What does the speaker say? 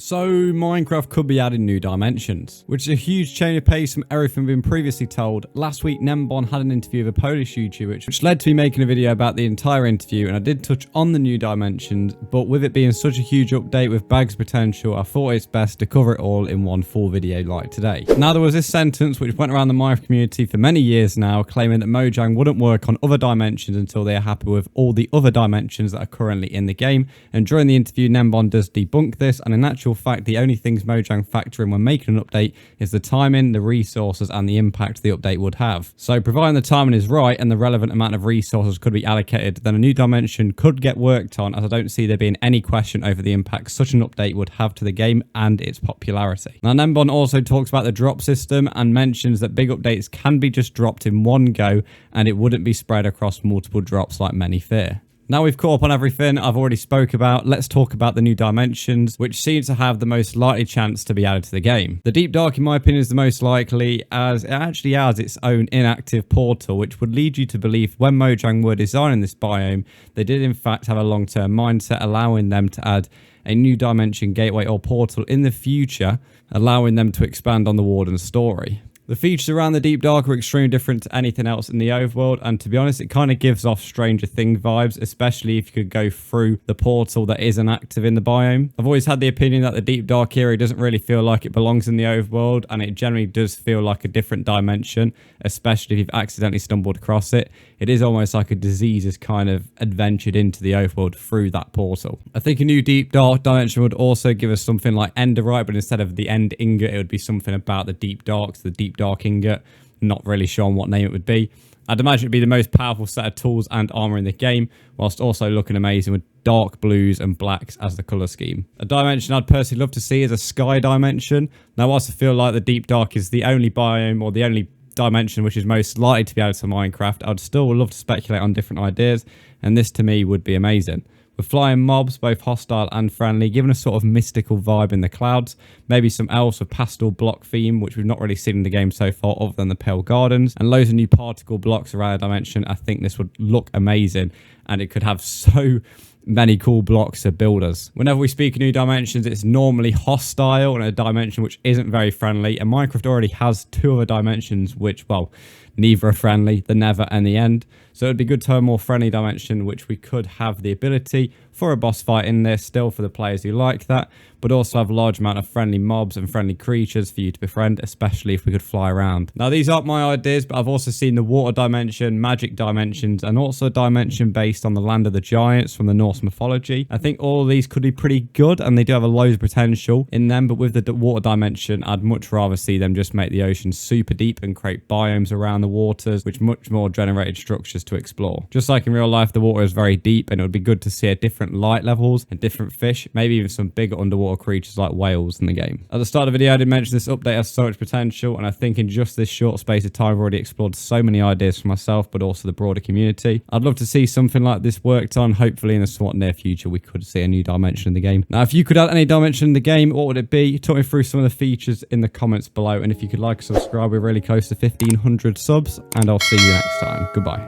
So Minecraft could be adding new dimensions, which is a huge change of pace from everything we've been previously told. Last week Gnembon had an interview with a Polish YouTuber, which led to me making a video about the entire interview, and I did touch on the new dimensions, but with it being such a huge update with Brzndz potential, I thought it's best to cover it all in one full video like today. Now, there was this sentence which went around the Minecraft community for many years now, claiming that Mojang wouldn't work on other dimensions until they are happy with all the other dimensions that are currently in the game, and during the interview Gnembon does debunk this, and in actual fact the only things Mojang factor in when making an update is the timing, the resources and the impact the update would have. So providing the timing is right and the relevant amount of resources could be allocated, then a new dimension could get worked on, as I don't see there being any question over the impact such an update would have to the game and its popularity. Now, Gnembon also talks about the drop system and mentions that big updates can be just dropped in one go and it wouldn't be spread across multiple drops like many fear. Now we've caught up on everything I've already spoke about, let's talk about the new dimensions, which seem to have the most likely chance to be added to the game. The Deepdark, in my opinion, is the most likely, as it actually has its own inactive portal, which would lead you to believe when Mojang were designing this biome, they did in fact have a long-term mindset, allowing them to add a new dimension gateway or portal in the future, allowing them to expand on the Warden's story. The features around the Deepdark are extremely different to anything else in the overworld, and to be honest, it kind of gives off Stranger Things vibes, especially if you could go through the portal that isn't active in the biome. I've always had the opinion that the Deepdark area doesn't really feel like it belongs in the overworld, and it generally does feel like a different dimension, especially if you've accidentally stumbled across it. It is almost like a disease has kind of adventured into the overworld through that portal. I think a new Deepdark dimension would also give us something like Enderite, but instead of the End Ingot, it would be something about the Deepdarks, the Deepdark Ingot. Not really sure on what name it would be. I'd imagine it'd be the most powerful set of tools and armor in the game, whilst also looking amazing with dark blues and blacks as the color scheme. A dimension I'd personally love to see is a sky dimension. Now, whilst I feel like the Deepdark is the only biome or the only dimension which is most likely to be added to Minecraft, I'd still love to speculate on different ideas, and this to me would be amazing. With flying mobs, both hostile and friendly, giving a sort of mystical vibe in the clouds. Maybe some elves with pastel block theme, which we've not really seen in the game so far other than the Pale Gardens. And loads of new particle blocks around the dimension. I think this would look amazing, and it could have so many cool blocks to build us. Whenever we speak of new dimensions, it's normally hostile and a dimension which isn't very friendly. And Minecraft already has two other dimensions which, well, neither are friendly, the Nether and the End. So it'd be good to have a more friendly dimension, which we could have the ability for a boss fight in there still for the players who like that, but also have a large amount of friendly mobs and friendly creatures for you to befriend, especially if we could fly around. Now, these aren't my ideas, but I've also seen the water dimension, magic dimensions, and also a dimension based on the land of the giants from the Norse mythology. I think all of these could be pretty good, and they do have a load of potential in them, but with the water dimension, I'd much rather see them just make the ocean super deep and create biomes around the waters, which much more generated structures to explore. Just like in real life, the water is very deep, and it would be good to see a different light levels and different fish, maybe even some bigger underwater creatures like whales in the game. At the start of the video, I did mention this update has so much potential, and I think in just this short space of time, I've already explored so many ideas for myself, but also the broader community. I'd love to see something like this worked on. Hopefully in the somewhat near future, we could see a new dimension in the game. Now, if you could add any dimension in the game, what would it be? Talk me through some of the features in the comments below, and if you could like and subscribe, we're really close to 1500 subs, and I'll see you next time. Goodbye.